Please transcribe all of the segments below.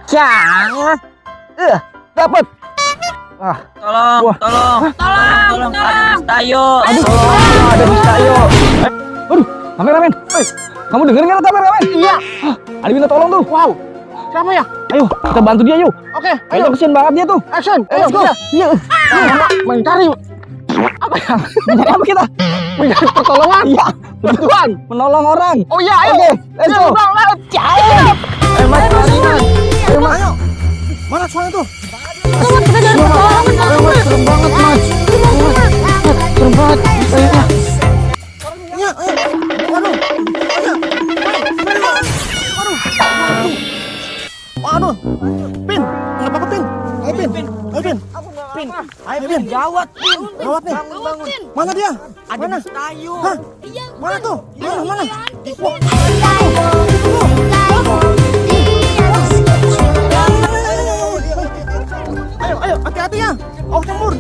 Cang. Dapat. Tolong, Tayo. Ada Mistayo. Waduh, kameramen. Kamu dengerin kan kameramen? Iya. Ada minta tolong tuh. Wow. Siapa ya? Ayo, kita bantu dia yuk. Oke, Kayaknya ayo. kesian banget dia tuh. Action. Let's go. Iya. Mencari apa ya? Mencari apa kita? Mencari pertolongan. Iya, Kebutuhan. menolong orang. Oh iya, ayo. Oke, let's go. Bang, laut. Ayo, Mas. Ayo, Mas. Ayo. Mana suara tuh? Ayo, Mas. Serem banget, Mas. Serem banget. Iya, ayo. Waduh. Ayo. Waduh. Pin, enggak apa-apa, Pin. Ayo, Pin. Ayo, Pin. Ayo, Pin. Gawat, Pin. Gawat nih. Mana dia? Ada Mana? Tayo. Hah? Mana tuh? Mana? Ayo, hati-hati ya. Oh, campur.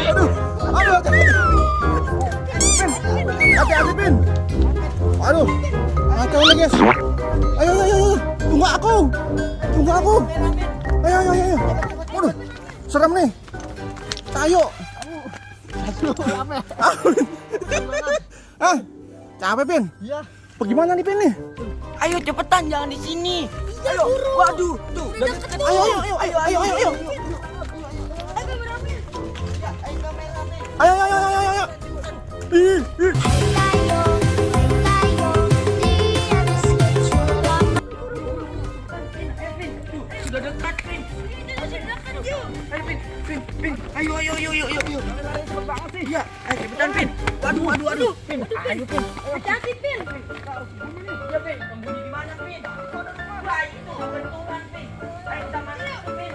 Aduh, hati-hati. Pin, hati-hati, Pin. Aduh, kacau nih, guys. Ayo. Tunggu aku. Ayo. Waduh, serem nih. Tayo. Ah, capek, Pin. Iya. Bagaimana nih, Pin nih? Ayo cepetan, jangan di sini. Ayo. Waduh, tuh. Ayo. Ayo. Ih. Sudah dekat, Pin. Pin. Ayo. Iya, ayo cepetan, Pin. Waduh. Pin, ayo, Pin. Hati-hati, Pin. Ya, Pin. Sembunyi di mana, Pin? Wah, itu kebetulan, Pin. Ayo kita masuk, Pin.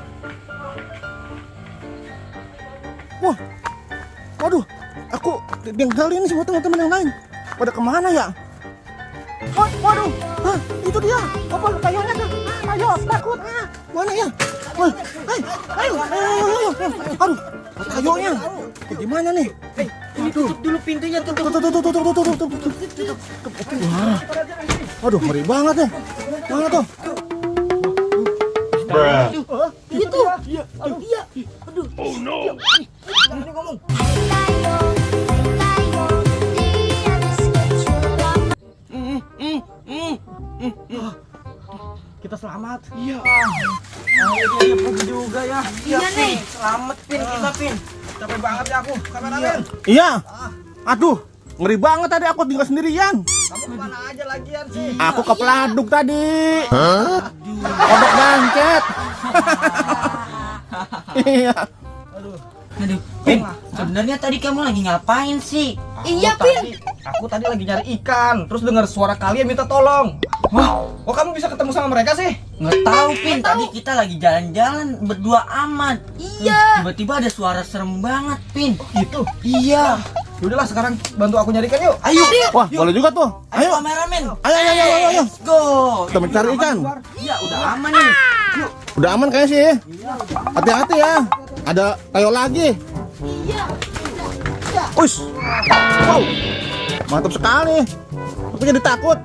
Wah, waduh, aku ditinggalin ini semua teman-teman yang lain. Pada kemana ya? Waduh, itu dia. Apa tayonya tuh? Ayo, takut. Mana ya? Wah, ayo. Aduh, tayonya. Gimana nih? Ini tutup dulu pintunya, tutup. Tuh. Wah, waduh, ngeri banget ya. Mana tuh? Itu. Iya. Aduh. Oh no. Ini ngomong. Kita selamat. Iya. Akhirnya pergi juga ya. Iya nih. Selamat, Pin, kita, Pin. Capek banget ya aku, kameramen. Iya. Aduh, ngeri banget tadi aku tinggal sendirian. Kamu kemana aja lagian sih? Aku ke Peladuk tadi. Kodok bangket. Iya. Aduh, Pin, sebenarnya tadi kamu lagi ngapain sih? Iya, Pin. Aku tadi lagi nyari ikan, terus dengar suara kalian minta tolong. Wah, kok kamu bisa ketemu sama mereka sih? Nggak tahu, Pin. Tadi kita lagi jalan-jalan berdua aman. Iya. Tiba-tiba ada suara serem banget, Pin. Gitu. Iya. Yaudahlah, sekarang bantu aku nyarikan yuk. Ayo. Wah, boleh juga tuh. Ayo, Ayo. kameramen. Ayo. Let's go. Kita mencari ikan. Iya, udah aman nih. Yuk. Udah aman kayaknya sih. Hati-hati ya. Ada tayo lagi. Ush. Wow. Mantap sekali. Aku jadi takut.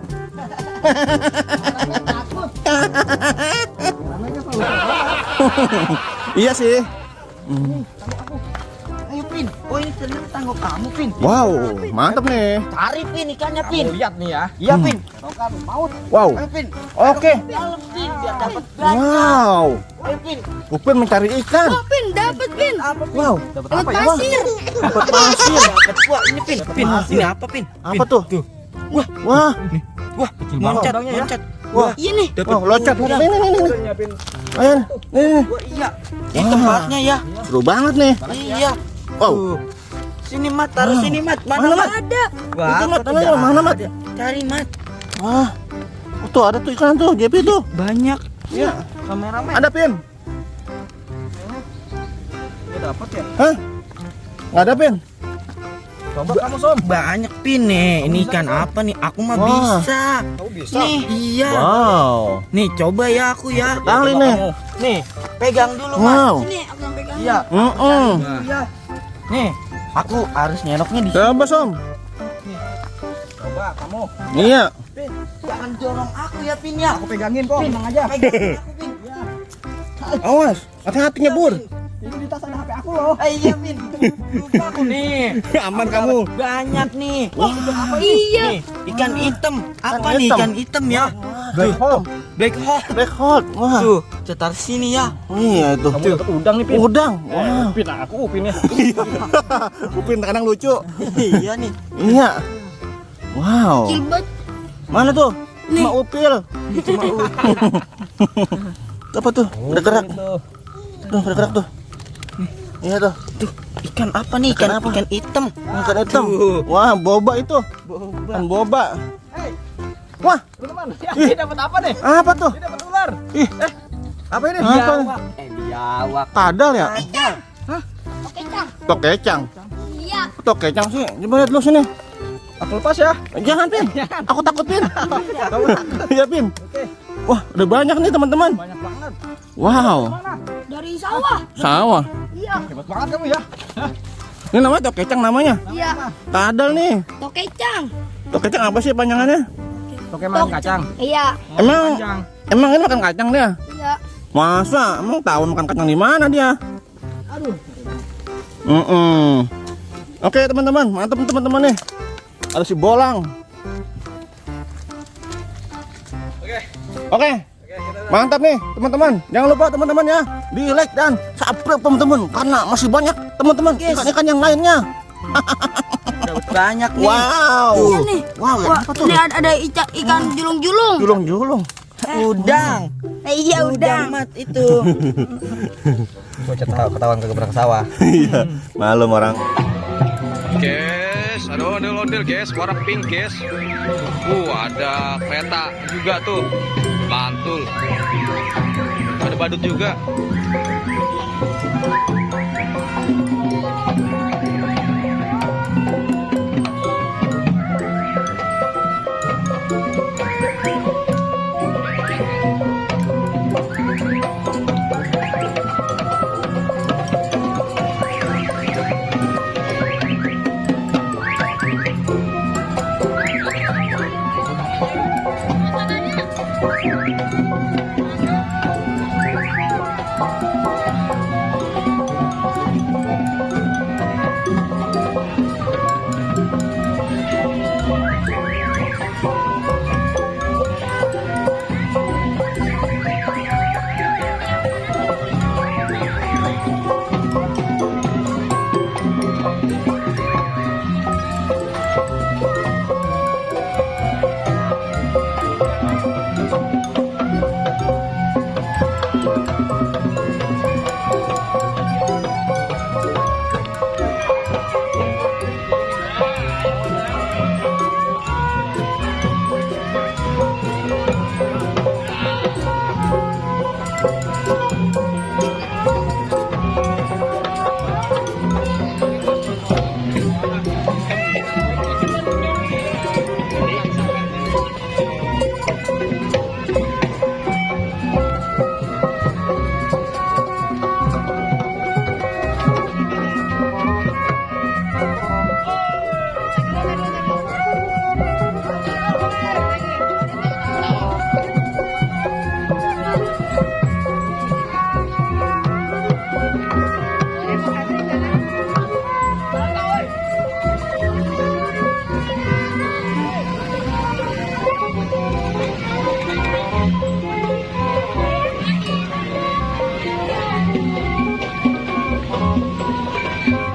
Iya sih. Ayo, Pin. Oh, ini ternyata tanggung kamu, Pin. Wow, mantap nih. Cari, Pin, ikannya, Pin. Kamu lihat nih ya. Iya, Pin. Wow. Ayo, Pin. Oke. Dalam, Pin, biar dapat banyak. Wow. Ayo, Pin. Upin mencari ikan. Oh, Pin, dapat, Pin. Wow. Dapat Dapat apa ya? pasir. Dapat pasir. Dapat. Wah, ini, Pin. Pin, ini apa, Pin? Apa tuh? Wah, Wah. wah, Kecil loncat, banget ya. loncat. Wah. Iya nih. Oh, loncat. Nih. Nyiapin. Ayo. Nih. Wah, iya. Ini Wah. tempatnya ya. Seru banget nih. Iya. Wow. Sini, Mat, taruh sini, Mat. Mana, Mat? Ada. Wah, Itu, Mat. tidak Mana, Mat? ada. Cari, Mat. Wah. Oh, tuh ada tuh ikan tuh, JP tuh. Banyak. Iya. Kameramen. Ada, Pin. Ya dapat ya. Hah? Nggak ada, Pin. Coba kamu, Som. Banyak, Pin nih. Ini ikan apa nih? Aku mah Wah. bisa. Kamu bisa. Nih, iya. Wow. Nih, coba ya aku ya. Kali Coba nih. kamu. Nih, pegang dulu, Mat. Wow. Sini, aku yang pegang. Iya. Nah. Iya. Nih, aku harus nyeroknya di sini. Coba, Som. Coba kamu. Iya. Pin, jangan dorong aku ya Pin ya. Aku pegangin kok. Pin, aja. Pegang aku Pin. Awas, hati-hati nyebur. Ini di tas ada HP aku loh. Iya Pin. Lupa aku nih. Aman kamu. Banyak nih. Iya. Nih, ikan hitam. Apa Ikan nih hitam. ikan hitam ya? Black hold. Black hole. Black hold. Wah. Tuh, cetar sini ya. Iya itu. Kamu dapat udang nih, Pin. Udang. Wah. Pin, aku Upin ya. Upin kadang lucu. Iya nih. Iya. Wow. Kecil banget. Mana tuh? Nih. Cuma upil. Apa tuh? Udah gerak. Tuh, udah gerak tuh. Iya tuh. Tuh, ikan apa nih? Ikan Ikan apa? ikan hitam. Ikan hitam. Tuh. Wah, boba itu. Ikan boba. Wah, Teman-teman, ya, ini dapat apa nih? apa tuh? Ini dapat ular. Ih, Apa ini? Apa? Biawak. kadal ya? Kecang. Tok kecang. Iya. Tok kecang sih. Coba lihat dulu sini. Aku lepas ya. Jangan, Pin. Aku takut, Pin. Kamu takut. Iya, Pin. Oke, Wah, udah banyak nih, teman-teman. banyak banget. Wow. Dari sawah. Sawah. Iya. Hebat banget kamu ya. Ini namanya tok kecang namanya. Iya. Kadal nih. Tok kecang. Tok kecang apa sih panjangannya? Oke, makan kacang. Iya. Emang Panjang. emang ini makan kacang dia? Iya. Masa? Emang tahu makan kacang di mana dia? Aduh. Oke, teman-teman, mantap teman-teman nih. Ada si bolang. Oke. Oke. Mantap nih, teman-teman. Jangan lupa teman-teman ya, di like dan subscribe teman-teman karena masih banyak teman-teman ikan-ikan yang lainnya. Dapat banyak nih. Wow. Iya nih. Wow, ya, Wah, apa tuh? ini ada ikan julung-julung. Julung-julung. Udang. Iya Udang udah. mat itu. Gua ketahuan ke gebrang sawah. Iya, malum orang. Guys, ada ondel-ondel guys, warna pink guys. Ada kereta juga tuh, mantul. Ada badut juga.